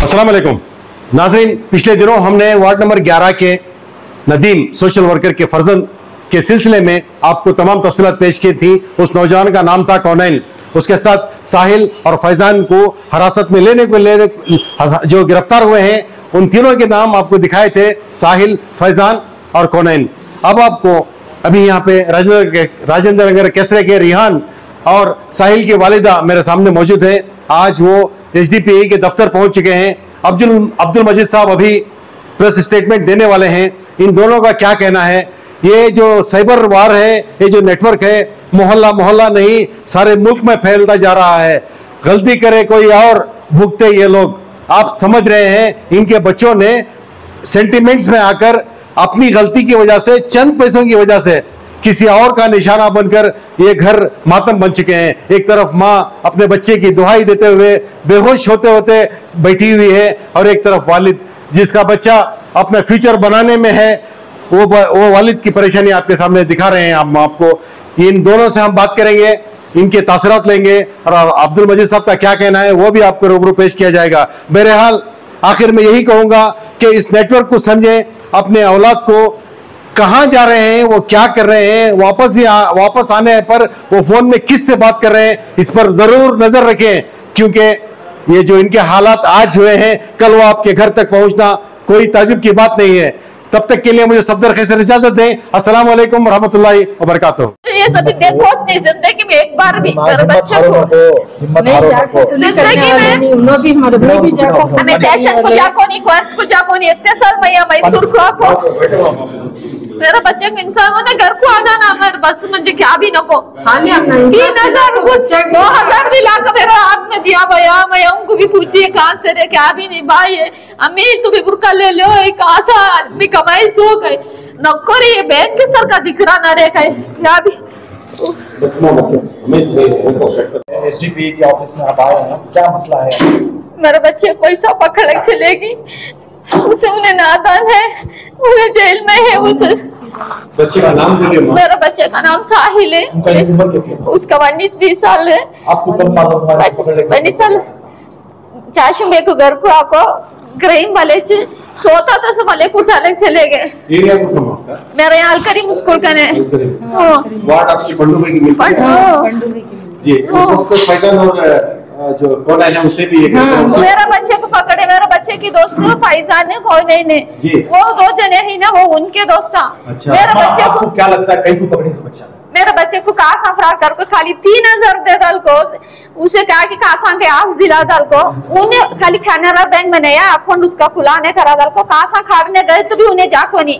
अस्सलाम वालेकुम नाज़रीन, पिछले दिनों हमने वार्ड नंबर 11 के नदीम सोशल वर्कर के फर्जंद के सिलसिले में आपको तमाम तफसीलात पेश की थी। उस नौजवान का नाम था कौनैन। उसके साथ साहिल और फैजान को हिरासत में लेने जो गिरफ्तार हुए हैं उन तीनों के नाम आपको दिखाए थे, साहिल, फैजान और कौनैन। अब आपको अभी यहाँ पे राजेंद्र नगर केसरे के रिहान और साहिल की वालिदा मेरे सामने मौजूद है। आज वो एसडीपीआई के दफ्तर पहुंच चुके हैं। अब्दुल मजीद साहब अभी प्रेस स्टेटमेंट देने वाले हैं। इन दोनों का क्या कहना है? ये जो साइबर वार है, ये जो नेटवर्क है, मोहल्ला मोहल्ला नहीं सारे मुल्क में फैलता जा रहा है। गलती करे कोई और भुगते ये लोग। आप समझ रहे हैं, इनके बच्चों ने सेंटिमेंट्स में आकर अपनी गलती की वजह से, चंद पैसों की वजह से किसी और का निशाना बनकर ये घर मातम बन चुके हैं। एक तरफ माँ अपने बच्चे की दुहाई देते हुए बेहोश होते होते बैठी हुई है और एक तरफ वालिद जिसका बच्चा अपना फ्यूचर बनाने में है, वो वालिद की परेशानी आपके सामने दिखा रहे हैं। हम आपको इन दोनों से हम बात करेंगे, इनके तासरात लेंगे और अब्दुल मजीद साहब का क्या कहना है वो भी आपको रूबरू पेश किया जाएगा। बहरहाल आखिर में यही कहूंगा कि इस नेटवर्क को समझें, अपने औलाद को कहां जा रहे हैं, वो क्या कर रहे हैं, वापस आने पर वो फोन में किस से बात कर रहे हैं, इस पर जरूर नजर रखें। क्योंकि ये जो इनके हालात आज हुए हैं, कल वो आपके घर तक पहुंचना कोई ताजुब की बात नहीं है। तब तक के लिए मुझे सफदर खैसर इजाजत दें। अस्सलाम वालेकुम रहमतुल्लाहि व बरकातुहू। ये सभी देखो अपनी जिंदगी में एक बार भी मेरे बच्चे को जिंदगी में हमें देशन को जाको नहीं, कोर्ट को जाको नहीं, इतने साल मैं मैसूर को मेरा बच्चे को इंसान होना घर को आना ना मेरे बस मुझे क्या भी नको 3000 2000 भी लाकर मेरे हाथ में दिया भैया। मैं उनको भी पूछिए कहाँ से रे, क्या भी नहीं भाई अम्मी तू भी बुरका ले लो, एक आशा आदमी कमाई सो गए नौकरी ये बैंक के सर का दिखरा ना रे क्या भी। एसडीपीआई के ऑफिस में आप आए हैं, क्या मसला है? मेरे बच्चे कोई सा पकड़ चलेगी, उसे उन्हें नादान है, उन्हें जेल में है। उस बच्चे का नाम बोलिए। मेरा बच्चे का नाम साहिल है, उसका 19-20 साल है। आपको कब मालूम हुआ पकड़ लेंगे? 19 साल चाशु में को घर को आको ग्राम वाले सोता था सब वाले को उठाने चले गए। एरिया को समाप्त है मेरे यहाँ अलकरीम स्कूल का है। वार्ड आपकी पंडुबई की मिलती है जी। उस वक्त फैजान और जो कौन है उससे भी मेरा बच्चे को पकड़े, मेरा बच्चे की दोस्त फैजान ने कोई नहीं वो 2 जने ही ना, वो उनके दोस्त। अच्छा, मेरा बच्चे को क्या लगता है कहीं को पकड़े बच्चा? मेरे बच्चे को कासा फरार कर खाली 3000 दे दल को, उसे कहा कि कासा के आस दिला दल को, उन्हें खाली कैनरा बैंक में नया अकाउंट उसका खुलाने करा दल को। कासा खाने गए तो भी उन्हें जाको नहीं,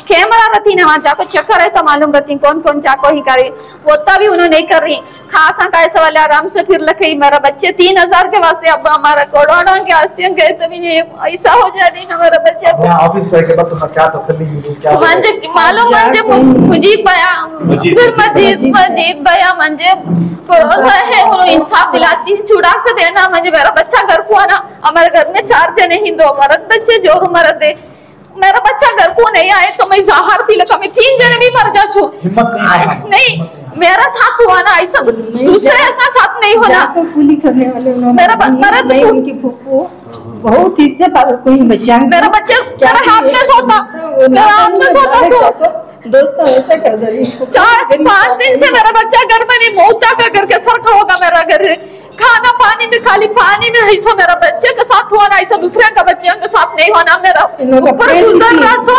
कैमरा रहती ना वहां जाको चेक करे तो मालूम रहती कौन कौन जाको ही करी, वो तभी उन्होंने नहीं कर रही। खासा का ऐसा वाले आराम से फिर लखे मेरा बच्चे 3000 के वास्ते अब हमारा करोड़ों के आस्तियां गए तभी नहीं ऐसा हो जा रही ना मेरा बच्चा को। ऑफिस पे के बाद तो क्या तसल्ली मिली, क्या मालूम मुझे मजीद भैया मुझे भरोसा है वो इंसाफ दिलाती छुड़ा के देना। मुझे मेरा बच्चा घर को आना, हमारे घर में 4 जने ही, 2 मर्द बच्चे जो मर्द है। मेरा बच्चा घर को नहीं आए तो मैं जहर पी लगा, मैं 3 जने भी मर जा छू। नहीं मेरा साथ हुआ ना, ऐसा दूसरे का साथ नहीं होना। करने वाले मेरा उनकी फूफू बहुत ही से कोई बच्चा, मेरा बच्चे मेरा हाथ में सोता, मेरा हाथ में सोता दोस्तों ऐसा कर दे रही। 4-5 दिन से मेरा बच्चा घर में नहीं, मौता का करके सर का होगा मेरा घर। खाना पानी में खाली पानी में ऐसा मेरा बच्चे के साथ हुआ ना, ऐसा दूसरे का बच्चे के साथ नहीं होना। मेरा ऊपर गुजर रहा सो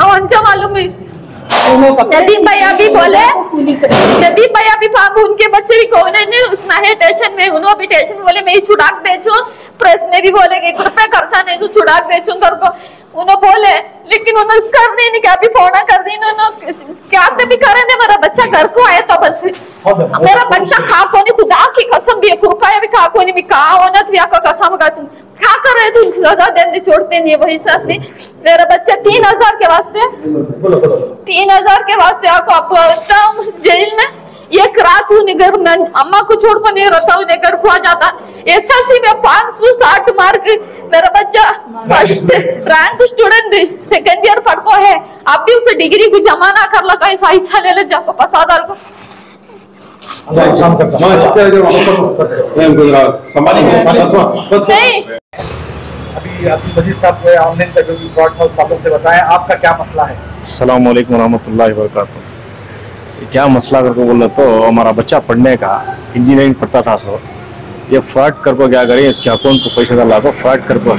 अंजा मालूम है। नदीम भैया भी बोले, नदीम भैया भी उनके बच्चे भी कौन है उसमें है टेंशन में, उन्होंने भी टेंशन बोले मैं ही छुड़ाक बेचू, प्रेस में भी बोलेंगे 1 रुपया खर्चा नहीं तो छुड़ाक बेचू घर को उन्होंने बोले, लेकिन उन्होंने कर नहीं क्या भी फोन कर दी उन्होंने क्या भी करेंगे। मेरा बच्चा घर को आया तो बस मेरा बच्चा खा को नहीं, खुदा की कसम भी 1 रुपया भी खा को नहीं, कहा होना तो कसम का तुम क्या कर रहे थे, सजा देने छोड़ते नहीं वही सब नहीं। मेरा बच्चा 3000 के वास्ते 3000 के वास्ते आपको जेल में 1 रात घर में अम्मा को छोड़ कर नहीं रहता, उन्हें घर खुआ जाता। एसएससी में 560 मार्क, मेरा बच्चा first rank student 2nd year पढ़को है, अब भी उसे डिग्री को जमा ना कर लगा, ऐसा ले ले जाको पसादार को नहीं जी अब्दुल मजीद साहब जो है ऑनलाइन का जो भी फ्रॉड था उस ताल्लुक से बताएं, आपका क्या मसला है? अस्सलाम वालेकुम रहमतुल्लाहि व बरकातुहू। क्या मसला करके बोले तो हमारा बच्चा पढ़ने का इंजीनियरिंग पढ़ता था, सो ये फ्रॉड कर को क्या करें, इसके अकाउंट को पैसे डाला को फ्रॉड कर को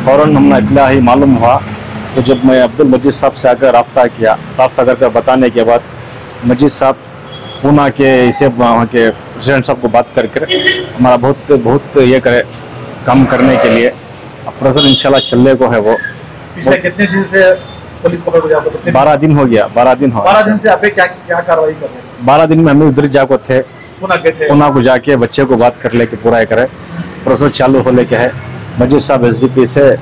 फ़ौरन हमने इतला ही मालूम हुआ। तो जब मैं अब्दुल मजीद साहब से आकर रब्ता करके बताने के बाद मजीद साहब पूना के इसे वहाँ के प्रेसिडेंट साहब को बात करके हमारा बहुत ये करे काम करने के लिए प्रेशर इंशाल्लाह चलने को है। वो पिछले कितने दिन से पुलिस पकड़ को जाकर? 12 दिन हो गया। 12 दिन हो 12 दिन से आप क्या कार्रवाई कर रहे हैं? 12 दिन में हम उधर जाको थे, पुना को जाके बच्चे को बात कर ले के पूरा करे प्रोसेस चालू हो लेके है। मजीद साहब एसडीपी से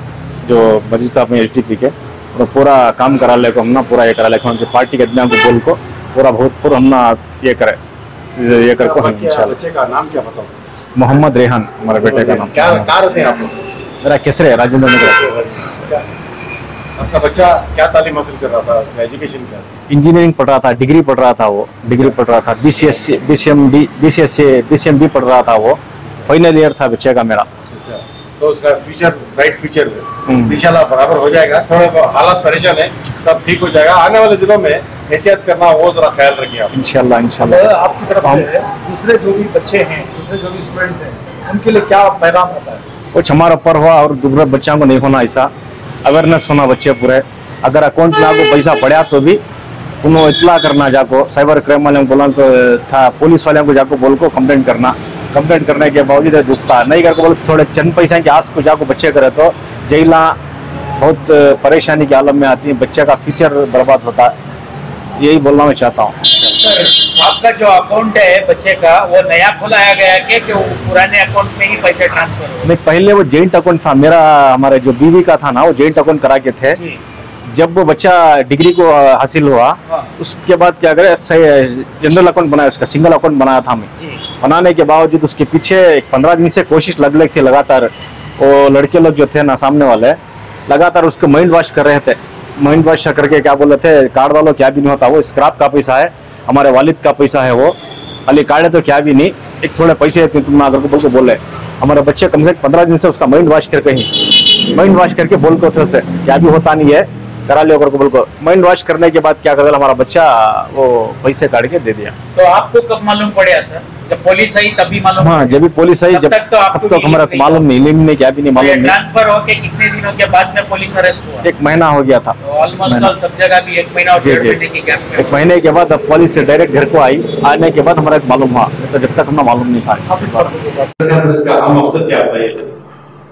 जो मजीद साहब में एसडीपी के और पूरा काम करा ले को हमने पूरा ये करा ले उनके पार्टी के आदमियों को बोल को पूरा हमने ये कर को हम इंशाल्लाह। बच्चे का नाम क्या बताओ? मोहम्मद रेहान हमारे बेटे का नाम। क्या रहते हैं आप लोग? मेरा केसरे राजेंद्र नगर। आपका बच्चा क्या तालीम हासिल कर रहा था? उसका एजुकेशन क्या था? इंजीनियरिंग पढ़ रहा था, डिग्री पढ़ रहा था, वो डिग्री पढ़ रहा था, BCMD पढ़ रहा था। वो फाइनल ईयर था बच्चे का मेरा। अच्छा, तो उसका फ्यूचर ब्राइट फ्यूचर इंशाल्लाह बराबर हो जाएगा। थोड़ा हालात परेशान है, सब ठीक हो जाएगा। आने वाले दिनों में एहतियात करना, वो जरा ख्याल रखिए आप। इंशाल्लाह। आपकी तरफ से दूसरे जो भी बच्चे हैं, दूसरे जो भी स्टूडेंट्स हैं, उनके लिए क्या पैगाम होता है? कुछ हमारा ऊपर हुआ और दूसरे बच्चों को नहीं होना, ऐसा अवेयरनेस होना बच्चे पूरे। अगर अकाउंट में आपको पैसा पड़ा तो भी उन्होंने इतला करना, जाको साइबर क्राइम वाले को बोला तो था, पुलिस वाले को जाको बोल को कंप्लेंट करना। कंप्लेंट करने के बावजूद दुखता नहीं करके बोल थोड़े चंद पैसा के आस को जाको बच्चे करे तो जेला बहुत परेशानी के आलम में आती है, बच्चे का फ्यूचर बर्बाद होता है। यही बोलना मैं चाहता हूँ। आपका जो अकाउंट है बच्चे का, वो नया खुलाया गया कि वो पुराने अकाउंट में ही पैसे ट्रांसफर हो? नहीं, पहले वो जॉइंट अकाउंट था मेरा, हमारे जो बीवी का था ना, वो जॉइंट अकाउंट करा के थे। जब वो बच्चा डिग्री को हासिल हुआ, उसके बाद क्या करे, जनरल अकाउंट बनाया, उसका सिंगल अकाउंट बनाया था मैं। बनाने के बावजूद उसके पीछे 15 दिन से कोशिश लग थी लगातार। वो लड़के लोग जो थे ना सामने वाले, लगातार उसको माइंड वॉश कर रहे थे। माइंड वॉश करके क्या बोल रहे थे, कार्ड वालों क्या भी नहीं होता, वो स्क्रैप का पैसा है, हमारे वालिद का पैसा है, वो अली कार्ड है तो क्या भी नहीं, एक थोड़े पैसे देते तुम अगर को बोल के बोले। हमारे बच्चे कम से कम 15 दिन से उसका माइंड वॉश करके ही माइंड वॉश करके बोल को थे से क्या भी होता नहीं है, करा लियो को बोल को। माइंड वॉश करने के बाद क्या कर दिया, हमारा बच्चा वो पैसे काट के दे दिया। तो आपको कब मालूम पड़ा सर? जब पुलिस आई तभी मालूम? हाँ, जब भी पुलिस आई, जब तब तो हमारा मालूम नहीं, लिंक में क्या भी नहीं मालूम। ट्रांसफर होके कितने दिनों के बाद में पुलिस अरेस्ट हुआ? 1 महीना हो गया था। ऑलमोस्ट ऑल सब जगह भी 1 महीना और 1.5 महीने की गैप में। 1 महीने के बाद अब पुलिस से डायरेक्ट घर को आई, आने के बाद हमारा मालूम हुआ, तो जब तक हमें मालूम नहीं था।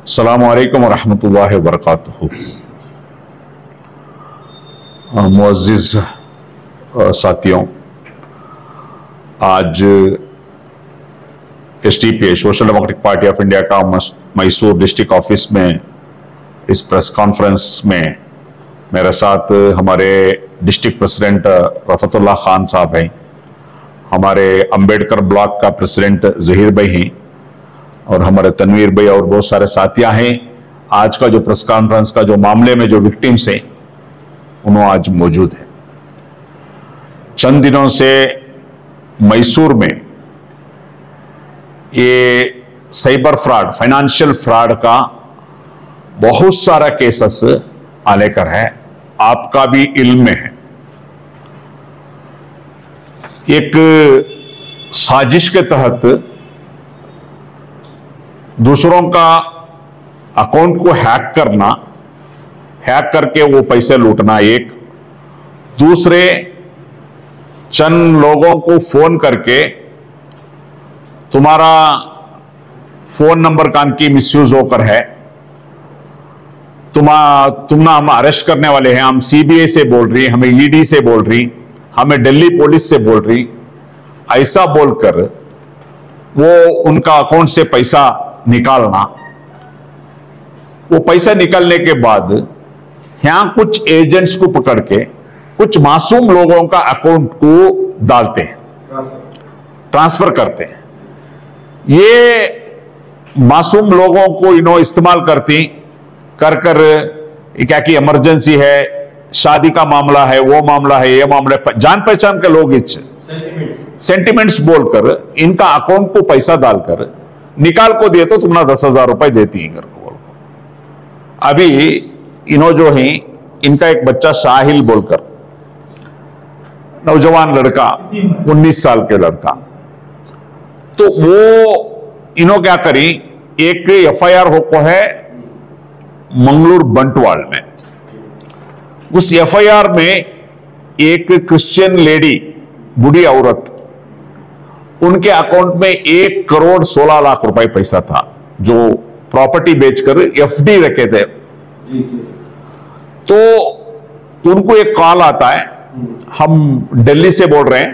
अस्सलामु अलैकुम व रहमतुल्लाहि व बरकातुहू। मुअज़्ज़िज़ साथियों, आज SDPI social democratic party of India का मैसूर डिस्ट्रिक्ट ऑफिस में इस प्रेस कॉन्फ्रेंस में मेरे साथ हमारे डिस्ट्रिक्ट प्रेसिडेंट रफतुल्लाह खान साहब हैं, हमारे अंबेडकर ब्लॉक का प्रेसिडेंट जहीर भाई हैं और हमारे तनवीर भाई और बहुत सारे साथियां हैं। आज का जो प्रेस कॉन्फ्रेंस का जो मामले में जो विक्टिम्स हैं उन्होंने आज मौजूद है। चंद दिनों से मैसूर में ये साइबर फ्रॉड, फाइनेंशियल फ्रॉड का बहुत सारा केसेस आने कर है, आपका भी इल्म में है। एक साजिश के तहत दूसरों का अकाउंट को हैक करना, हैक करके वो पैसे लूटना, एक दूसरे चंद लोगों को फोन करके तुम्हारा फोन नंबर कान की मिसयूज होकर है, तुमना हम अरेस्ट करने वाले हैं, हम CBI से बोल रही, हमें ED से बोल रही, हमें दिल्ली पुलिस से बोल रही, ऐसा बोलकर वो उनका अकाउंट से पैसा निकालना। वो पैसा निकालने के बाद यहां कुछ एजेंट्स को पकड़ के कुछ मासूम लोगों का अकाउंट को डालते हैं, ट्रांसफर करते हैं। ये मासूम लोगों को इन्हों इस्तेमाल करती कर कर क्या कि इमरजेंसी है, शादी का मामला है, वो मामला है, ये मामला है, जान पहचान के लोग इच सेंटिमेंट्स बोलकर इनका अकाउंट को पैसा डालकर निकाल को दिए तो तुमने 10,000 रुपए देती है घर को। अभी इन्हों जो है, इनका एक बच्चा शाहिल बोलकर, नौजवान लड़का, 19 साल के लड़का, तो वो इन्हों क्या करी, एक एफआईआर होको है मंगलूर बंटवाल में। उस एफआईआर में एक क्रिश्चियन लेडी, बूढ़ी औरत, उनके अकाउंट में 1 करोड़ 16 लाख रुपए पैसा था, जो प्रॉपर्टी बेचकर एफडी रखे थे। तो उनको एक कॉल आता है, हम दिल्ली से बोल रहे हैं,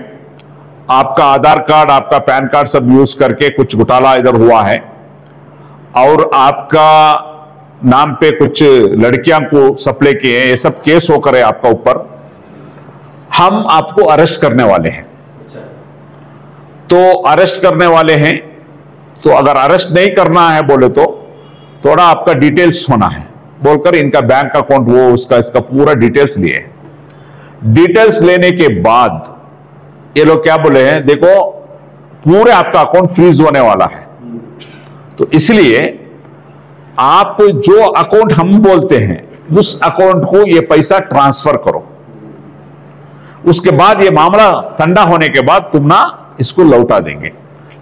आपका आधार कार्ड, आपका पैन कार्ड सब यूज करके कुछ घोटाला इधर हुआ है और आपका नाम पे कुछ लड़कियां को सप्लाई किए हैं, ये सब केस होकर है आपका ऊपर, हम आपको अरेस्ट करने वाले हैं। तो अरेस्ट करने वाले हैं, तो अगर अरेस्ट नहीं करना है बोले तो थोड़ा आपका डिटेल्स होना है बोलकर इनका बैंक अकाउंट, वो उसका इसका पूरा डिटेल्स लिए। डिटेल्स लेने के बाद ये लोग क्या बोले हैं, देखो पूरे आपका अकाउंट फ्रीज होने वाला है, तो इसलिए आप जो अकाउंट हम बोलते हैं उस अकाउंट को ये पैसा ट्रांसफर करो। उसके बाद ये मामला ठंडा होने के बाद तुम ना इसको लौटा देंगे।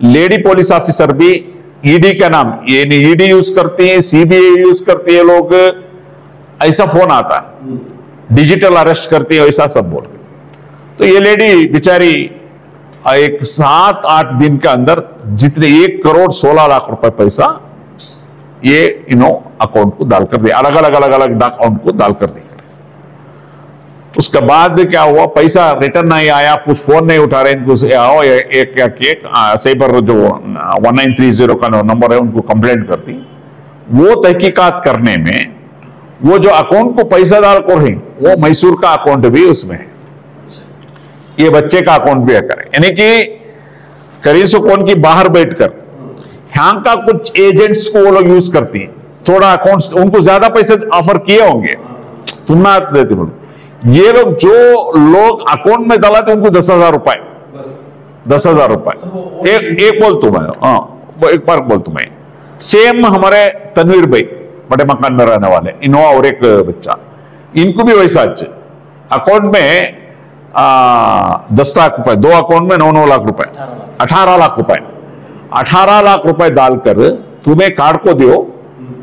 लेडी पुलिस ऑफिसर भी ईडी का नाम, ये ईडी यूज करती है, सीबीआई यूज करती है, लोग ऐसा फोन आता है, डिजिटल अरेस्ट करती है, ऐसा सब बोल के। तो ये लेडी बेचारी एक 7-8 दिन के अंदर जितने 1 करोड़ 16 लाख रुपए पैसा ये इन्हों अकाउंट को डाल कर दिया, अलग अलग अकाउंट को डाल कर दिया। उसके बाद क्या हुआ, पैसा रिटर्न नहीं आया, कुछ फोन नहीं उठा रहे इनको, एक साइबर जो 1930 का नंबर है उनको कंप्लेंट कर दी। वो तहकीकात करने में वो जो अकाउंट को पैसा डाल कर रही, वो मैसूर का अकाउंट भी उसमें है, ये बच्चे का अकाउंट भी है करें, यानी कि करीब कौन की बाहर बैठकर यहां का कुछ एजेंट्स को वो लोग यूज करती हैं, थोड़ा अकाउंट उनको ज्यादा पैसे ऑफर किए होंगे, तुम ना देते बोलो। ये लोग जो लोग अकाउंट में डालाते उनको 10,000 रुपए, 10,000 रुपए एक बोल तुम्हें, हाँ एक बार बोल तुम्हें। सेम हमारे तनवीर भाई बड़े मकान में रहने वाले, इनोवा और एक बच्चा, इनको भी वैसा अकाउंट में 10 लाख रुपए, 2 अकाउंट में 9 लाख रुपए, 18 लाख रुपए, 18 लाख रुपए डालकर तुम्हें कार्ड को दियो,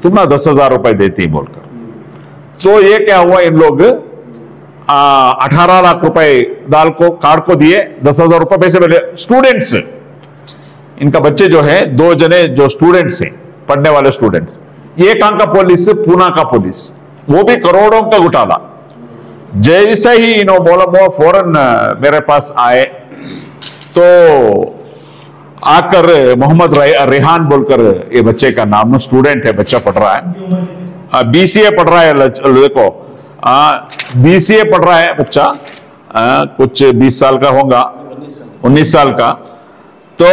तुम ना 10,000 रुपए देती बोलकर। तो ये क्या हुआ, इन लोग 18 लाख रुपए डाल को कार्ड को दिए, 10,000 रुपए पैसे मिले। स्टूडेंट्स, इनका बच्चे जो है 2 जने जो स्टूडेंट्स हैं, पढ़ने वाले स्टूडेंट्स, ये कहां का पुलिस, पूना का पुलिस, वो भी करोड़ों का घोटाला। जैसे ही इन्हों बोला वो फौरन मेरे पास आए, तो आकर मोहम्मद रेहान बोलकर, ये बच्चे का नाम, स्टूडेंट है, बच्चा पढ़ रहा है, बीसीए पढ़ रहा है, देखो बीसीए पढ़ रहा है बच्चा, कुछ 20 साल का होगा, 19 साल का। तो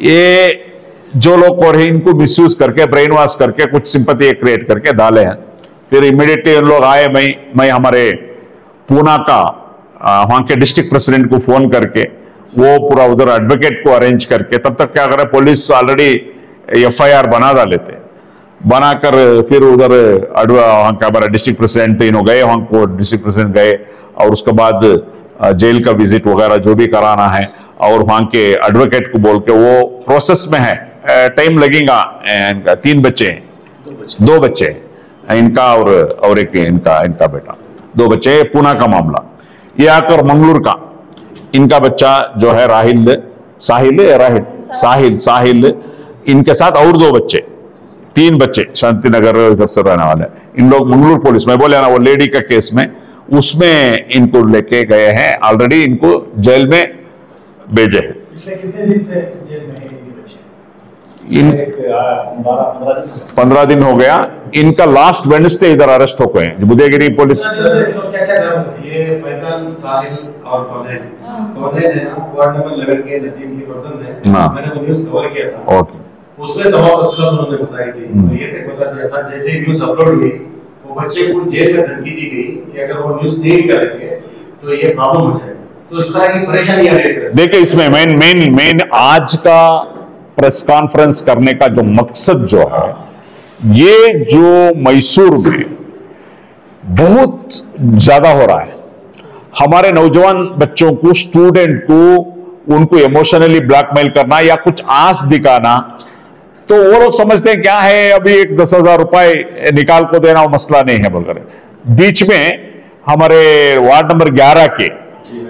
ये जो लोग और हैं इनको मिसयूज करके, ब्रेन वॉश करके, कुछ सिंपैथी क्रिएट करके डाले हैं। फिर इमीडिएटली उन लोग आए, मैं हमारे पूना का वहां के डिस्ट्रिक्ट प्रेसिडेंट को फोन करके वो पूरा उधर एडवोकेट को अरेंज करके, तब तक क्या करे, पुलिस ऑलरेडी एफआईआर बना डाले थे, बनाकर फिर उधर वहां का हमारा डिस्ट्रिक्ट प्रेसिडेंट इन्हों गए, वहां को डिस्ट्रिक्ट प्रेसिडेंट गए, और उसके बाद जेल का विजिट वगैरह जो भी कराना है, और वहां के एडवोकेट को बोल के, वो प्रोसेस में है, टाइम लगेगा। 3 बच्चे हैं, 2 बच्चे इनका और एक इनका बेटा, 2 बच्चे, पूना का मामला। ये आकर मंगलूर का इनका बच्चा जो है साहिल, इनके साथ और 2 बच्चे, 3 बच्चे शांतिनगर इधर से रहने वाले, इन लोग मंगलूर पुलिस में बोले ना, वो लेडी का केस में, उसमें इनको लेके गए हैं, ऑलरेडी इनको जेल में भेजे हैं। पिछले कितने दिन से जेल में है ये बच्चे? 15 दिन हो गया। इनका लास्ट वेडनेसडे इधर अरेस्ट हो गए बुदेगिरी पुलिस। ये फैसल, साहिल और कौनैन है ना, वार्ड नंबर 11 के नदीम की पर्सन है, मैंने वो न्यूज़ कवर किया था। ओके, उसमें तमाम तफसीलात उन्होंने बताई थी। तो ये तक बता दिया था, जैसे ही न्यूज़ अपलोड हुई, वो बच्चे को जेल में धमकी दी गई कि अगर वो न्यूज़ नहीं करेंगे तो ये प्रॉब्लम हो जाएगा। तो इस तरह की परेशानी आ रही है। देखिए, इसमें मेन आज का प्रेस कॉन्फ्रेंस करने का जो मकसद जो है, ये जो मैसूर में बहुत ज्यादा हो रहा है, हमारे नौजवान बच्चों को, स्टूडेंट को, उनको इमोशनली ब्लैकमेल करना या कुछ आस दिखाना, तो वो लोग समझते हैं क्या है, अभी एक 10,000 रुपए निकाल को देना वो मसला नहीं है बोलकर। बीच में हमारे वार्ड नंबर 11 के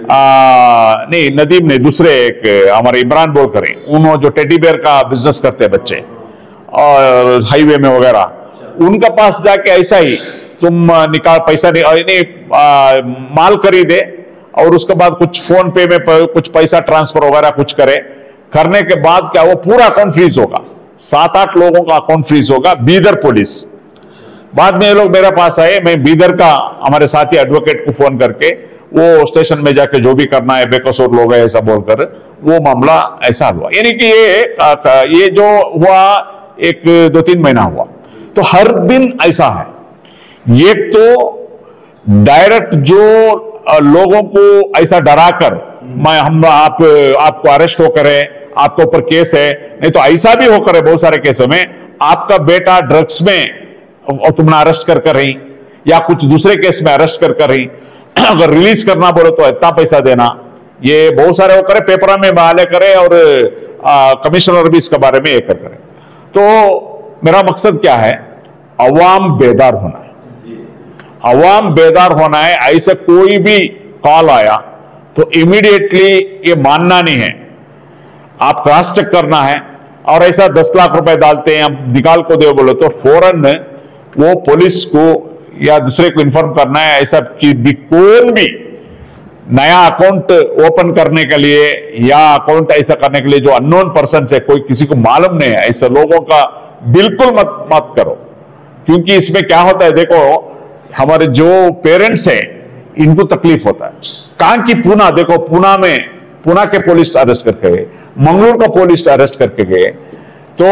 नहीं नदीम ने, दूसरे एक हमारे इमरान बोलकर, उन्होंने जो टेडी बेयर का बिजनेस करते हैं बच्चे और हाईवे में वगैरह, उनका पास जाके ऐसा ही तुम निकाल पैसा नहीं माल खरीदे और उसके बाद कुछ फोन पे में कुछ पैसा ट्रांसफर वगैरह कुछ करने के बाद क्या वो पूरा अकाउंट फ्रीज होगा, 7-8 लोगों का अकाउंट फ्रीज होगा। बीदर पुलिस, बाद में ये लोग मेरे पास आए, मैं बीदर का हमारे साथी एडवोकेट को फोन करके वो स्टेशन में जाके जो भी करना है, बेकसूर लोग है ऐसा बोलकर वो मामला ऐसा हुआ। यानी कि ये जो हुआ 1-2-3 महीना हुआ, तो हर दिन ऐसा है। एक तो डायरेक्ट जो लोगों को ऐसा डराकर आपको अरेस्ट होकर है, आपके ऊपर केस है, नहीं तो ऐसा भी होकर है बहुत सारे केसों में आपका बेटा ड्रग्स में और तुमने अरेस्ट कर रही या कुछ दूसरे केस में अरेस्ट कर रही, अगर रिलीज करना बोलो तो इतना पैसा देना, ये बहुत सारे होकर पेपर में बहाले करे और कमिश्नर भी इसके बारे में ये करे। तो मेरा मकसद क्या है, अवाम बेदार होना है, अवाम बेदार होना है। ऐसे कोई भी कॉल आया तो इमीडिएटली ये मानना नहीं है, आप क्रॉस चेक करना है। और ऐसा 10 लाख रुपए डालते हैं अब निकाल को दे बोलो तो फौरन वो पुलिस को या दूसरे को इन्फॉर्म करना है। ऐसा कि कौन भी नया अकाउंट ओपन करने के लिए या अकाउंट ऐसा करने के लिए जो अननोन पर्सन है, कोई किसी को मालूम नहीं है, ऐसे लोगों का बिल्कुल मत करो। क्योंकि इसमें क्या होता है, देखो हमारे जो पेरेंट्स हैं इनको तकलीफ होता है। कहां की पूना, देखो पूना के पुलिस अरेस्ट करके गए, मंगलूर का पुलिस अरेस्ट करके गए। तो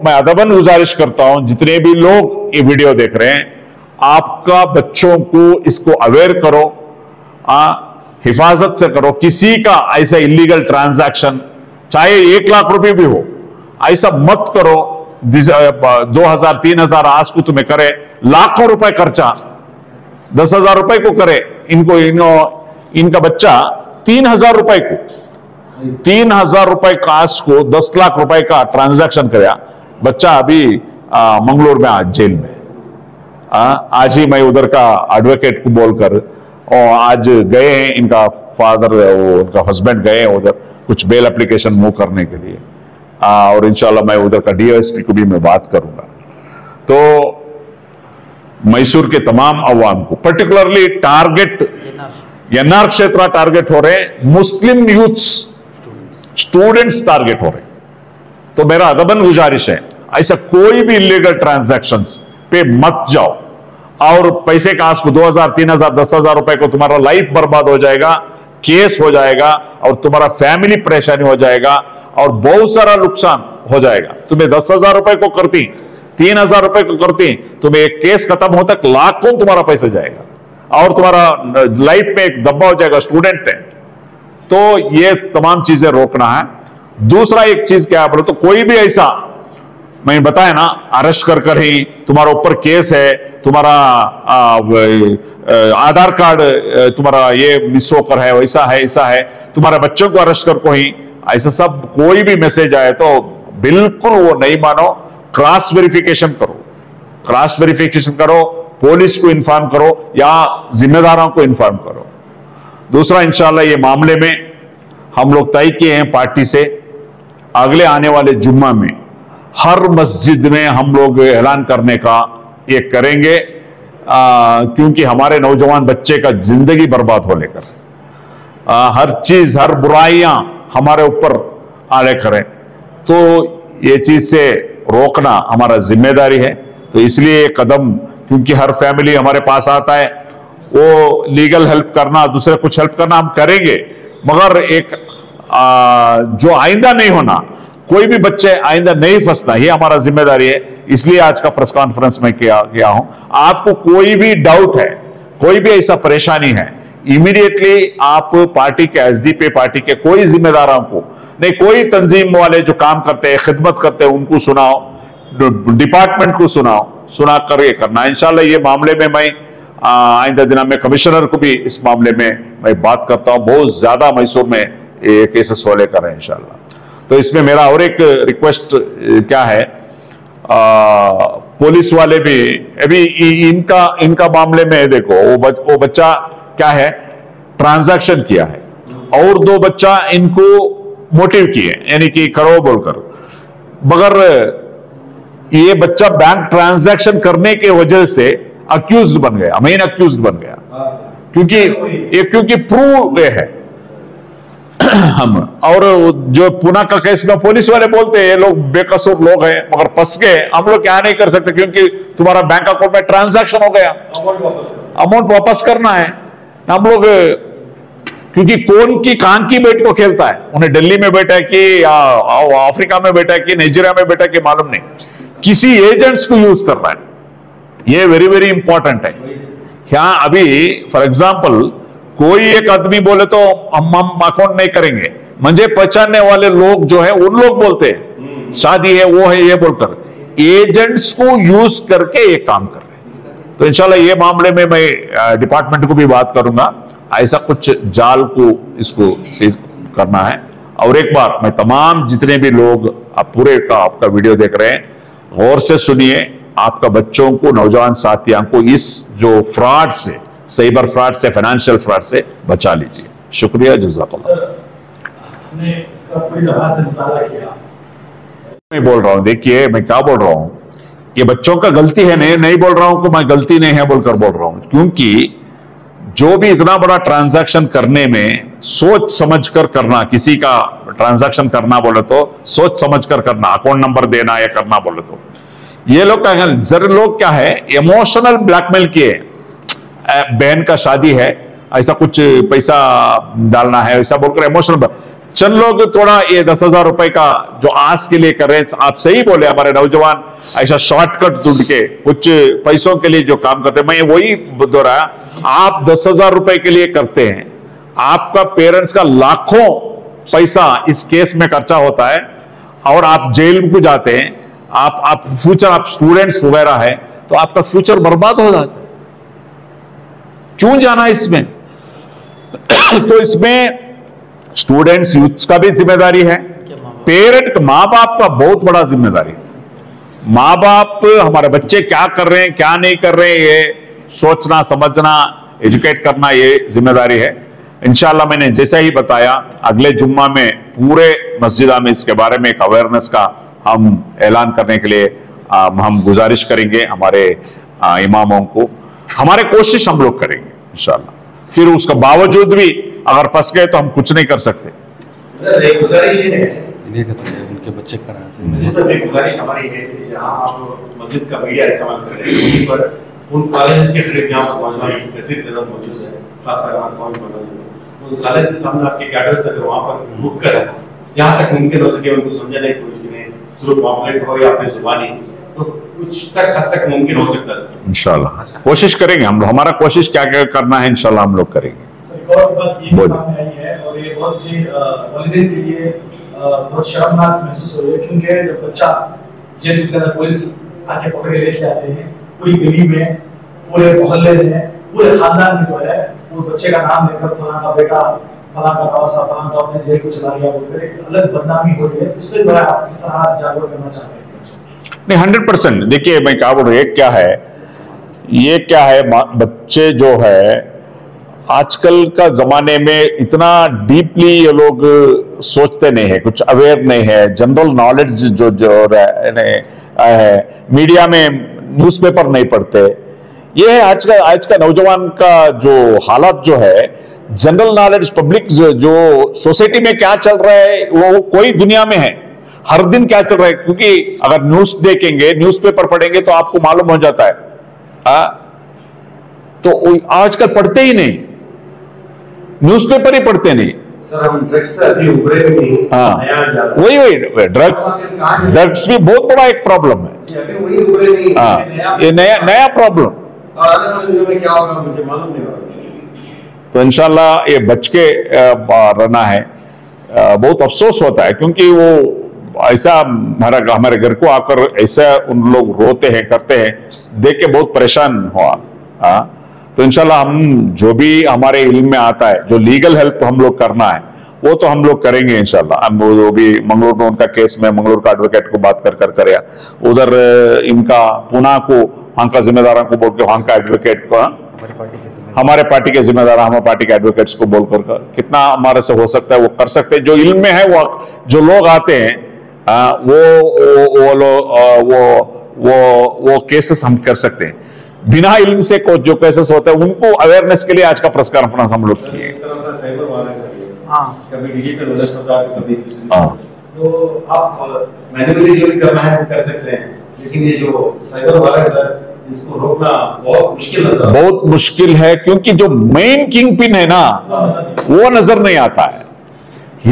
मैं अदबन गुजारिश करता हूं जितने भी लोग ये वीडियो देख रहे हैं, आपका बच्चों को इसको अवेयर करो, हिफाजत से करो। किसी का ऐसा इलीगल ट्रांजैक्शन चाहे 1 लाख रुपए भी हो, ऐसा मत करो। 2,000 3,000 आज को तुम्हें करे, लाखों रुपए खर्चा 10,000 रुपए को करे, इनका बच्चा 3,000 रुपए को 3,000 रुपए का आज को 10 लाख रुपए का ट्रांजैक्शन कराया बच्चा। अभी मंगलोर में आज जेल में। आज ही मैं उधर का एडवोकेट को बोलकर और आज गए हैं, इनका फादर उनका हस्बैंड गए हैं उधर कुछ बेल एप्लीकेशन मूव करने के लिए। और इंशाल्लाह मैं उधर का डीएसपी को भी मैं बात करूंगा। तो मैसूर के तमाम अवाम को पर्टिकुलरली टारगेट एनआर क्षेत्र टारगेट हो रहे, मुस्लिम यूथ्स स्टूडेंट्स टारगेट हो रहे। तो मेरा अदबन गुजारिश है, ऐसा कोई भी इलीगल ट्रांजैक्शंस पे मत जाओ। और पैसे का आपको 2,000 3,000 10,000 रुपए को तुम्हारा लाइफ बर्बाद हो जाएगा, केस हो जाएगा और तुम्हारा फैमिली परेशानी हो जाएगा और बहुत सारा नुकसान हो जाएगा। तुम्हें 10,000 रुपए को करती, 3,000 रुपए को करती, तुम्हें एक केस खत्म होता लाखों तुम्हारा पैसा जाएगा और तुम्हारा लाइफ में एक दब्बा हो जाएगा। स्टूडेंट है तो ये तमाम चीजें रोकना है। दूसरा एक चीज क्या बोलो तो कोई भी ऐसा मैंने बताया ना, अरेस्ट कर ही तुम्हारा ऊपर केस है, तुम्हारा आधार कार्ड तुम्हारा ये मिस होकर है, वैसा है ऐसा है, तुम्हारे बच्चों को अरेस्ट कर को ही, ऐसा सब कोई भी मैसेज आए तो बिल्कुल वो नहीं मानो। क्रॉस वेरिफिकेशन करो, क्रॉस वेरिफिकेशन करो, पुलिस को इन्फॉर्म करो या जिम्मेदारों को इन्फॉर्म करो। दूसरा इंशाल्लाह ये मामले में हम लोग तय किए हैं पार्टी से, अगले आने वाले जुम्मा में हर मस्जिद में हम लोग ऐलान करने का ये करेंगे, क्योंकि हमारे नौजवान बच्चे का जिंदगी बर्बाद हो लेकर हर चीज हर बुराइयां हमारे ऊपर आले करें, तो ये चीज से रोकना हमारा जिम्मेदारी है। तो इसलिए ये कदम, क्योंकि हर फैमिली हमारे पास आता है, वो लीगल हेल्प करना, दूसरे कुछ हेल्प करना हम करेंगे, मगर एक जो आइंदा नहीं होना, कोई भी बच्चे आइंदा नहीं फंसना, ये हमारा जिम्मेदारी है। इसलिए आज का प्रेस कॉन्फ्रेंस में किया हूं। आपको कोई भी डाउट है, कोई भी ऐसा परेशानी है, इमीडिएटली आप पार्टी के एसडीपी पार्टी के कोई जिम्मेदारों को नहीं, कोई तंजीम वाले जो काम करते हैं, खिदमत करते हैं, उनको सुनाओ। डिपार्टमेंट को सुना कर ये करना। इंशाल्लाह ये मामले में मैं आइंदा दिनों में कमिश्नर को भी इस मामले में मैं बात करता हूं। बहुत ज्यादा मैसूर में ये केसेस वाले कर रहे हैं इंशाल्लाह। तो इसमें मेरा और एक रिक्वेस्ट क्या है, पुलिस वाले भी अभी इनका मामले में देखो, वो बच्चा क्या है, ट्रांजैक्शन किया है और 2 बच्चा इनको मोटिव किए, यानी कि करो बोलकर, मगर ये बच्चा बैंक ट्रांजैक्शन करने के वजह से अक्यूज्ड बन गया, मेन अक्यूज्ड बन गया, क्योंकि प्रूव है हम। और जो पुणे का केस में पुलिस वाले बोलते हैं ये लोग बेकसूर लोग हैं, मगर फंस गए, हम लोग क्या नहीं कर सकते क्योंकि तुम्हारा बैंक अकाउंट में ट्रांजैक्शन हो गया, अमाउंट वापस करना है। हम लोग क्योंकि कौन की कहां की बेट को खेलता है, उन्हें दिल्ली में बैठा है कि अफ्रीका में बैठा है कि नाइजीरिया में बैठा है कि मालूम नहीं, किसी एजेंट्स को यूज कर रहा है। ये वेरी वेरी इंपॉर्टेंट है। यहाँ अभी फॉर एग्जाम्पल कोई एक आदमी बोले तो हम अकाउंट नहीं करेंगे, मुझे पहचानने वाले लोग जो है उन लोग बोलते हैं शादी है वो है ये बोलकर एजेंट्स को यूज करके ये काम कर रहे हैं। तो इंशाल्लाह ये मामले में मैं डिपार्टमेंट को भी बात करूंगा, ऐसा कुछ जाल को इसको सीज करना है। और एक बार मैं तमाम जितने भी लोग आप पूरे का आपका वीडियो देख रहे हैं गौर से सुनिए, आपका बच्चों को, नौजवान साथियों को इस जो फ्रॉड से, साइबर फ्रॉड से, फाइनेंशियल फ्रॉड से बचा लीजिए। शुक्रिया, जज़ाकल्लाह। मैं बोल रहा हूं, देखिए मैं क्या बोल रहा हूं, ये बच्चों का गलती है, नहीं बोल रहा हूं कि मैं गलती नहीं है बोलकर बोल रहा हूं, क्योंकि जो भी इतना बड़ा ट्रांजैक्शन करने में सोच समझकर करना, किसी का ट्रांजैक्शन करना बोले तो सोच समझकर करना, अकाउंट नंबर देना या करना बोले तो ये लोग क्या है, जरा लोग क्या है इमोशनल ब्लैकमेल किए, बहन का शादी है ऐसा कुछ पैसा डालना है ऐसा बोलकर इमोशनल। चंद लोग थोड़ा ये 10,000 रुपए का जो आस के लिए कर रहे हैं, आप सही बोले, हमारे नौजवान ऐसा शॉर्टकट ढूंढ के कुछ पैसों के लिए जो काम करते हैं, मैं वही दोहराया, आप 10,000 रुपए के लिए करते हैं, आपका पेरेंट्स का लाखों पैसा इस केस में खर्चा होता है और आप जेल को जाते हैं, आप फ्यूचर, आप स्टूडेंट्स वगैरह है तो आपका फ्यूचर बर्बाद हो जाता है। क्यों जाना इसमें? तो इसमें स्टूडेंट्स, यूथ का भी जिम्मेदारी है, पेरेंट, माँ बाप का बहुत बड़ा जिम्मेदारी है। माँ बाप हमारे बच्चे क्या कर रहे हैं क्या नहीं कर रहे हैं ये सोचना, समझना, एजुकेट करना, ये जिम्मेदारी है। इंशाल्लाह मैंने जैसा ही बताया, अगले जुम्मा में पूरे मस्जिदा में इसके बारे में एक अवेयरनेस का हम ऐलान करने के लिए हम गुजारिश करेंगे हमारे इमामों को। हमारे कोशिश हम लोग करेंगे इंशाल्लाह। फिर उसका बावजूद भी अगर फंस गए तो हम कुछ नहीं कर सकते। सर एक गुजारिश है, उनके बच्चे कराए सर एक गुजारिश हमारी है कि जहाँ आप मस्जिद का मीडिया इस्तेमाल कर रहे हैं वहीं पर उन कॉलेज के करीब जहाँ पर नौजवान कसीर तादाद मौजूद है, खासकर उन कॉलेज के सामने आपके कैडर्स अगर वहाँ पर रुक कर जहाँ तक मुमकिन हो सके उनको समझाने की कोशिश करें, थ्रू पॉम्पलेट हो या फिर जुबानी, तो कुछ हद तक मुमकिन हो सकता है सर। इंशाल्लाह कोशिश करेंगे हम लोग, हमारा कोशिश क्या क्या करना है इंशाल्लाह हम लोग करेंगे। एक और बात ये सामने आई है और ये बहुत ही वालिदैन के लिए बहुत शर्मनाक महसूस हो रही है, क्योंकि जब बच्चा जेल से पुलिस आके पकड़ के ले जाते हैं, पूरी गली में, पूरे मोहल्ले में, पूरे खानदान में जो है वो बच्चे का नाम लेकर फलां का बेटा, फलां का नवासा, फलां का अपने जेल को चला गया बोलकर एक अलग बदनामी हो रही है। उससे बड़ा आप किस तरह जागरूक करना चाहते हैं? नहीं, 100%। देखिए मैं क्या बोल रहा हूँ, ये क्या है बच्चे जो है आजकल का जमाने में इतना डीपली ये लोग सोचते नहीं है, कुछ अवेयर नहीं है, जनरल नॉलेज जो है, मीडिया में न्यूज़पेपर नहीं पढ़ते। ये है आज का नौजवान का जो हालत जो है, जनरल नॉलेज, पब्लिक जो सोसाइटी में क्या चल रहा है वो कोई दुनिया में है, हर दिन क्या चल रहा है, क्योंकि अगर न्यूज़ देखेंगे, न्यूज़पेपर पढ़ेंगे तो आपको मालूम हो जाता है। तो आजकल पढ़ते ही नहीं, न्यूज़पेपर ही पढ़ते नहीं। सर हम ड्रग्स से अभी उभरे नहीं, हाँ वही ड्रग्स भी बहुत बड़ा एक प्रॉब्लम है। अभी वही उभरे नहीं, हाँ ये नया प्रॉब्लम, और आने वाले दिनों में क्या होगा मुझे मालूम नहीं होगा। तो इंशाल्लाह ये बच के रहना है। बहुत अफसोस होता है क्योंकि वो ऐसा हमारे घर को आकर ऐसा उन लोग रोते हैं करते हैं, देख के बहुत परेशान हुआ। तो इंशाल्लाह हम जो भी हमारे इल्म में आता है, जो लीगल हेल्प हम लोग करना है वो तो हम लोग करेंगे इंशाल्लाह। हम वो भी मंगलोर में उनका केस में मंगलोर का एडवोकेट को बात कर कर उधर इनका पुणे को वहां का जिम्मेदारों को बोल के वहां का एडवोकेट को हमारे पार्टी के जिम्मेदार हमारे पार्टी के एडवोकेट्स को बोल कर कितना हमारे से हो सकता है वो कर सकते हैं। जो इल्म में है वो जो लोग आते हैं वो केसेस हम कर सकते हैं। बिना इल्म से जो केसेस होते हैं उनको अवेयरनेस के लिए आज का प्रेस कॉन्फ्रेंस हम लोग किए। कभी डिजिटल अरेस्ट होता है, कभी तो आप मैन्युअली जो भी करना है वो कर सकते हैं, लेकिन ये जो साइबर वाला है सर, इसको रोकना बहुत मुश्किल है। बहुत मुश्किल है क्योंकि जो मेन किंग पिन है ना वो नजर नहीं आता है।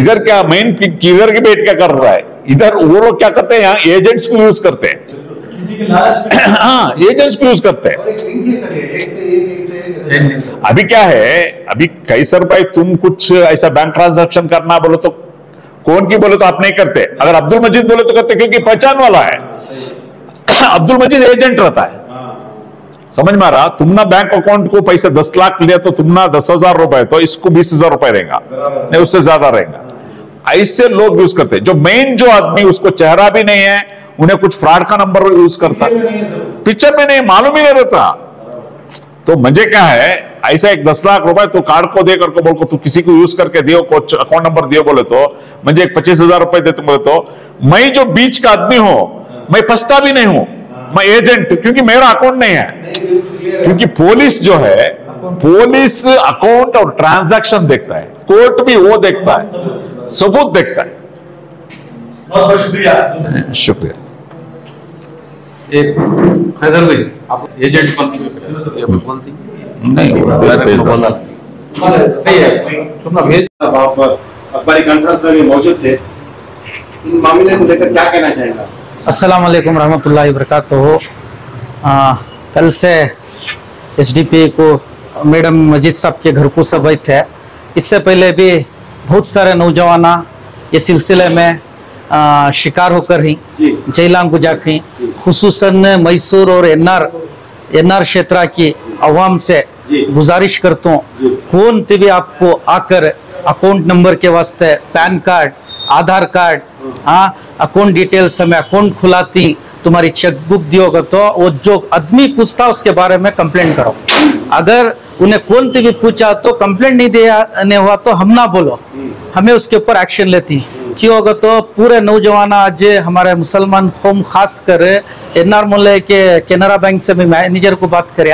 इधर क्या मेन किधर के बैठ क्या कर रहा है, इधर वो लोग क्या करते हैं, यहाँ एजेंट्स को यूज करते हैं, किसी के लालच में हाँ एजेंट्स को यूज करते हैं। अभी क्या है, अभी कई सर भाई तुम कुछ ऐसा बैंक ट्रांजैक्शन करना बोलो तो कौन की बोले तो आप नहीं करते, अगर अब्दुल मजीद बोले तो करते क्योंकि पहचान वाला है। अब्दुल मजीद एजेंट रहता है, समझ में आ रहा। तुम ना बैंक अकाउंट को पैसे 10 लाख लिया तो तुम ना 10,000 रुपए, तो इसको 20,000 रुपए रहेगा, नहीं उससे ज्यादा रहेगा। ऐसे लोग यूज करते हैं। जो मेन जो आदमी उसको चेहरा भी नहीं है, उन्हें कुछ फ्रॉड का नंबर यूज करता है, पिक्चर में नहीं, मालूम ही नहीं रहता। तो मजे क्या है, ऐसा एक 10 लाख रुपए तो कार्ड को दे करके बोल को तू किसी को यूज करके दियो, कुछ अकाउंट नंबर दियो बोले तो मुझे एक 25,000 रुपए देते बोले तो मैं जो बीच का आदमी हूं, मैं फंसता भी नहीं हूं, मैं एजेंट, क्योंकि मेरा अकाउंट नहीं है। क्योंकि पुलिस जो है, पुलिस अकाउंट और ट्रांजैक्शन देखता है, कोर्ट भी वो देखता है, सबूत देखता है। बहुत बहुत शुक्रिया। शुक्रिया। एक हैदर भाई, आप एजेंट बोलती नहीं आप अखबारी कॉन्फ्रेंस में मौजूद थे, इन मामले को लेकर क्या कहना चाहेंगे? अस्सलाम वालेकुम रहमतुल्लाहि व बरकातुहू। कल से एसडीपी को मैडम मजीद साहब के घर को सब थे। इससे पहले भी बहुत सारे नौजवान ये सिलसिले में शिकार होकर ही जेलां गुजार ही। खुसूसन मैसूर और एनआर क्षेत्र की अवाम से गुजारिश करता हूँ, कौन भी आपको आकर अकाउंट नंबर के वास्ते पैन कार्ड, आधार कार्ड, अकाउंट डिटेल्स में अकाउंट खुलाती, तुम्हारी चेकबुक दियोगे तो वो जो आदमी पूछता उसके बारे में कंप्लेंट करो। अगर उन्हें कौन भी पूछा तो कंप्लेंट नहीं हुआ तो हम ना बोलो, हमें उसके ऊपर एक्शन लेती। क्यों होगा तो पूरे नौजवान आज हमारे मुसलमान कौम खास कर एनआर मोहल्ले के केनरा बैंक से भी मैनेजर को बात करे,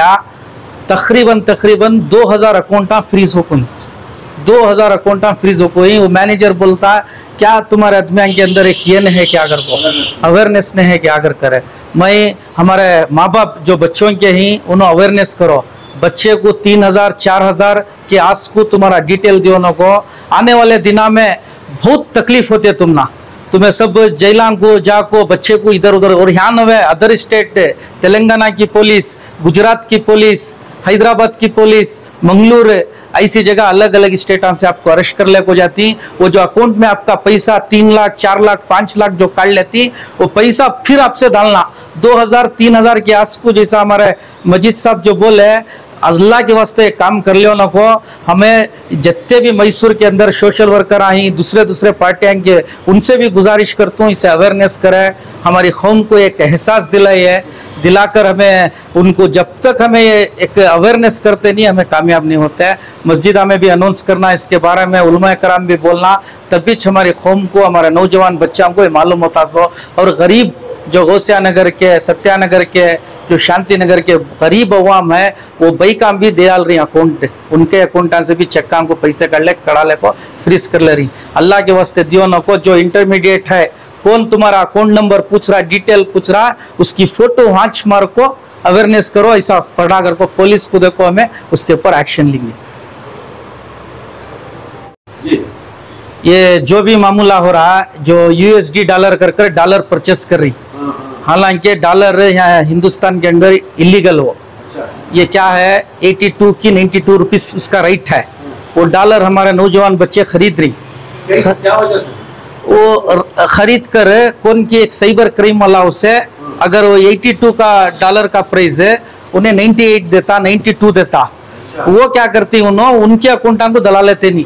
तकरीबन 2000 अकाउंटा फ्रीज हो गई, 2000 अकाउंटा फ्रीज हो गई। वो मैनेजर बोलता है क्या तुम्हारे आदमी के अंदर एक ये नहीं है कि अगर वो अवेयरनेस नहीं है कि अगर करे। मैं हमारे माँ बाप जो बच्चों के ही उन्हें अवेयरनेस करो, बच्चे को 3000 4000 के आस को तुम्हारा डिटेल दियो न को, आने वाले दिना में बहुत तकलीफ होती है तुम्हें सब जेलां को जाको बच्चे को इधर उधर। और यहाँ न अदर स्टेट, तेलंगाना की पुलिस, गुजरात की पुलिस, हैदराबाद की पुलिस, मंगलूर, ऐसी जगह अलग अलग स्टेटों से आपको अरेस्ट कर ले को जाती। वो जो अकाउंट में आपका पैसा 3 लाख 4 लाख 5 लाख जो काट लेती, वो पैसा फिर आपसे डालना 2000 3000 के आस को। जैसा हमारे मजीद साहब जो बोले, अल्लाह के वास्ते काम कर लियो ना को। हमें जितने भी मैसूर के अंदर सोशल वर्कर आई, दूसरे पार्टियां के, उनसे भी गुजारिश करता हूँ इसे अवेयरनेस करे, हमारी कौम को एक एहसास दिलाकर हमें उनको, जब तक हमें एक अवेयरनेस करते नहीं हमें कामयाब नहीं होता है। मस्जिदा में भी अनाउंस करना, इसके बारे में उलमा कराम भी बोलना, तभी हमारी कौम को, हमारे नौजवान बच्चों को मालूम होता हो। और गरीब जो गौसिया नगर के, सत्यानगर के, जो शांति नगर के गरीब अवाम है, वो बई काम भी दे रही अकाउंट, उनके अकाउंटा से भी चक्का को पैसे कर ले, कड़ा ले को फ्रीज कर ले रही। अल्लाह के वास्ते दियो न को। जो इंटरमीडिएट है, कौन तुम्हारा अकाउंट नंबर पूछ रहा, डिटेल पूछ रहा, उसकी फोटो वाँच मार को अवेयरनेस करो। ऐसा पढ़ा कर को पुलिस को देखो, हमें उसके ऊपर एक्शन लेंगे। ये जो भी मामला हो रहा है, जो यूएसडी डॉलर कर डॉलर परचेस कर रही, हालांकि डॉलर यहाँ हिंदुस्तान के अंदर इलीगल हो। ये क्या है, 82 की 92 रुपीस उसका रेट है। वो डॉलर हमारे नौजवान बच्चे खरीद रही। क्या वजह से? वो खरीद कर कौन की एक साइबर क्राइम वाला उसे अगर वो $82 का प्राइस है उन्हें 98 देता 92 देता। वो क्या करती उन्होंने उनके अकाउंट को दला लेते नहीं।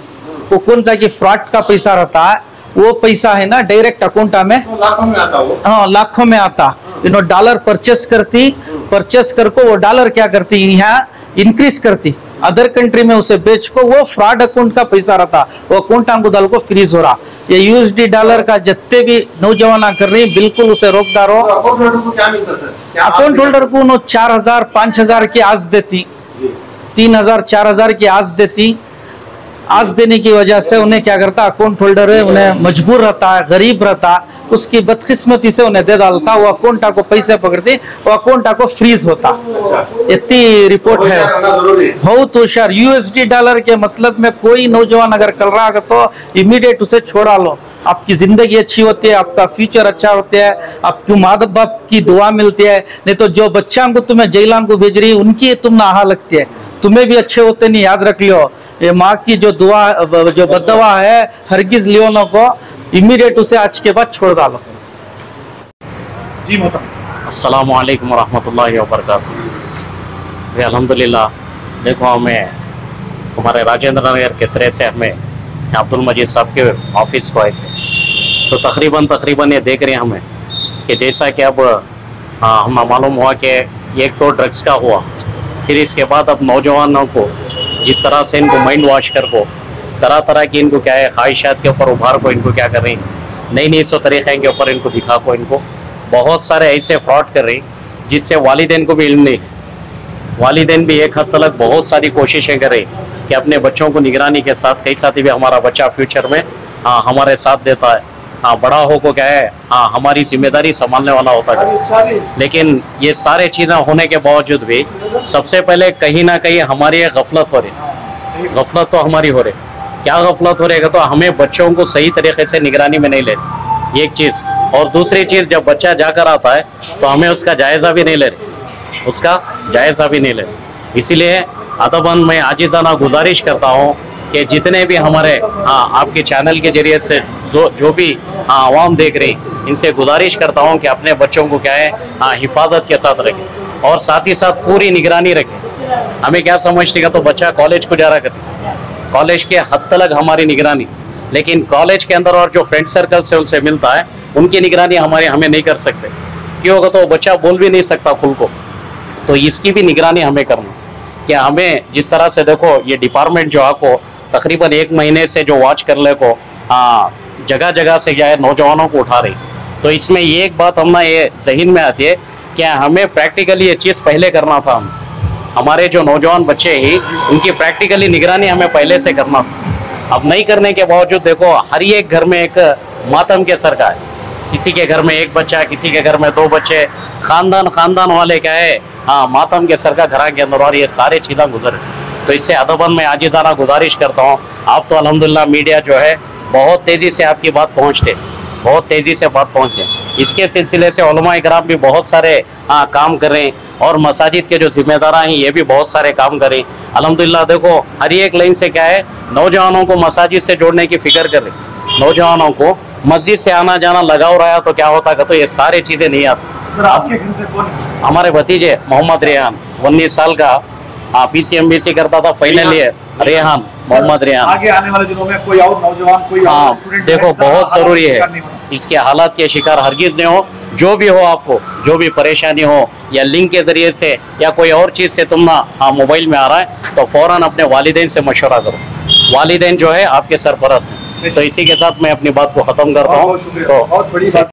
वो कौन सा कि फ्रॉड का पैसा रहता है वो पैसा है ना डायरेक्ट अकाउंट में लाखों में आता वो। हाँ लाखों में आता। इन्होंने डॉलर परचेस करके वो डॉलर क्या करती यहाँ इंक्रीज करती अदर कंट्री में उसे बेच को वो फ्रॉड अकाउंट का पैसा रहता वो अकाउंट को डाल को फ्रीज हो रहा। ये USD डॉलर का जितने भी नौजवान कर रही बिल्कुल उसे रोकदार हो। अकाउंट होल्डर को क्या मिलता सर? अकाउंट होल्डर को उन्होंने 4000 5000 की आज देती 3000 4000 की आज देती। आज देने की वजह से उन्हें क्या करता अकाउंट होल्डर है उन्हें मजबूर रहता है गरीब रहता उसकी बदकिस्मती से उन्हें दे डालता वो अकाउंट को पैसे पकड़ती वो अकाउंट को फ्रीज होता। इतनी रिपोर्ट है बहुत होशियार। USD डॉलर के मतलब में कोई नौजवान अगर कर रहा है तो इमीडिएट उसे छोड़ा लो। आपकी जिंदगी अच्छी होती है आपका फ्यूचर अच्छा होता है आपकी माँ बाप की दुआ मिलती है। नहीं तो जो बच्चा को तुम्हें जेलान को भेज रही उनकी तुम नहा लगती है तुम्हें भी अच्छे होते नहीं। याद रख लियो ये माँ की जो दुआ जो बददुआ है हरगिज लियोनों को इमीडिएट उसे आज के बाद छोड़ डालो। जी मोहतरम। अस्सलामु अलैकुम रहमतुल्लाहि व बरकातुहू। अल्हम्दुलिल्लाह देखो हमें हमारे राजेंद्र नगर के सिरे से हमें अब्दुल मजीद साहब के ऑफिस को आए थे तो तकरीबन ये देख रहे हैं हमें कि जैसा कि अब हमें मालूम हुआ कि एक तो ड्रग्स का हुआ फिर इसके बाद अब नौजवानों को जिस तरह से इनको माइंड वॉश कर को तरह तरह की इनको क्या है ख्वाहिशात के ऊपर उभार को इनको क्या कर रही नई सौ तरीक़े के ऊपर इनको दिखा को इनको बहुत सारे ऐसे फ्रॉड कर रही जिससे वालिदैन को भी इल्म नहीं। वालिदैन भी एक हद तक बहुत सारी कोशिशें कर रही कि अपने बच्चों को निगरानी के साथ कई साथी भी हमारा बच्चा फ्यूचर में हमारे साथ देता है बड़ा हो को क्या है हमारी जिम्मेदारी संभालने वाला होता है। लेकिन ये सारे चीज़ें होने के बावजूद भी सबसे पहले कहीं ना कहीं हमारी गफलत हो रही। गफलत तो हमारी हो रही क्या गफलत हो रही है तो हमें बच्चों को सही तरीके से निगरानी में नहीं ले रही एक चीज़। और दूसरी चीज़ जब बच्चा जाकर आता है तो हमें उसका जायज़ा भी नहीं ले रही इसीलिए अदबन मैं आजिज़ाना गुजारिश करता हूँ कि जितने भी हमारे आपके चैनल के जरिए से जो भी आवाम देख रही इनसे गुजारिश करता हूँ कि अपने बच्चों को क्या है हिफाजत के साथ रखें और साथ ही साथ पूरी निगरानी रखें। हमें क्या समझते तो बच्चा कॉलेज को जा रहा करते कॉलेज के हद तक हमारी निगरानी लेकिन कॉलेज के अंदर और जो फ्रेंड सर्कल से उनसे मिलता है उनकी निगरानी हमें नहीं कर सकते। क्यों होगा तो बच्चा बोल भी नहीं सकता खुल को तो इसकी भी निगरानी हमें करना क्या हमें जिस तरह से देखो ये डिपार्टमेंट जो आपको तकरीबन 1 महीने से जो वॉच कर ले को जगह जगह से क्या है नौजवानों को उठा रही तो इसमें ये एक बात हमें ये जहन में आती है कि हमें प्रैक्टिकली ये चीज़ पहले करना था। हमारे जो नौजवान बच्चे ही उनकी प्रैक्टिकली निगरानी हमें पहले से करना था। अब नहीं करने के बावजूद देखो हर एक घर में एक मातम के सर का है। किसी के घर में 1 बच्चा किसी के घर में 2 बच्चे खानदान वाले क्या है मातम के सर का घर के अंदर और ये सारे चीज़ें गुजर। तो इससे अदबन में आजिज़ाना गुजारिश करता हूँ आप तो अल्हम्दुलिल्लाह मीडिया जो है बहुत तेज़ी से आपकी बात पहुँचते इसके सिलसिले से उलमा इकराम भी बहुत सारे काम कर रहे हैं और मसाजिद के जो जिम्मेदार हैं ये भी बहुत सारे काम कर रहे हैं। अल्हम्दुलिल्लाह देखो हर एक लाइन से क्या है नौजवानों को मसाजिद से जोड़ने की फिक्र कर रहे नौजवानों को मस्जिद से आना जाना लगाव रहा तो क्या होता तो ये सारे चीज़ें नहीं आती। आपके घर से कौन है? हमारे भतीजे मोहम्मद रेहान 19 साल का PCMBC करता था फाइनल ईयर रेहान मोहम्मद रेहान। आगे आने वाले दिनों में कोई और नौजवान कोई और स्टूडेंट देखो बहुत ज़रूरी है इसके हालात के शिकार हरगिज़ नहीं हो। जो भी हो आपको जो भी परेशानी हो या लिंक के ज़रिए से या कोई और चीज़ से तुम मोबाइल में आ रहा है तो फ़ौरन अपने वालिदैन से मशवरा करो। वालिदैन जो है आपके सरपरस्त। तो इसी के साथ मैं अपनी बात को ख़त्म करता हूँ। तो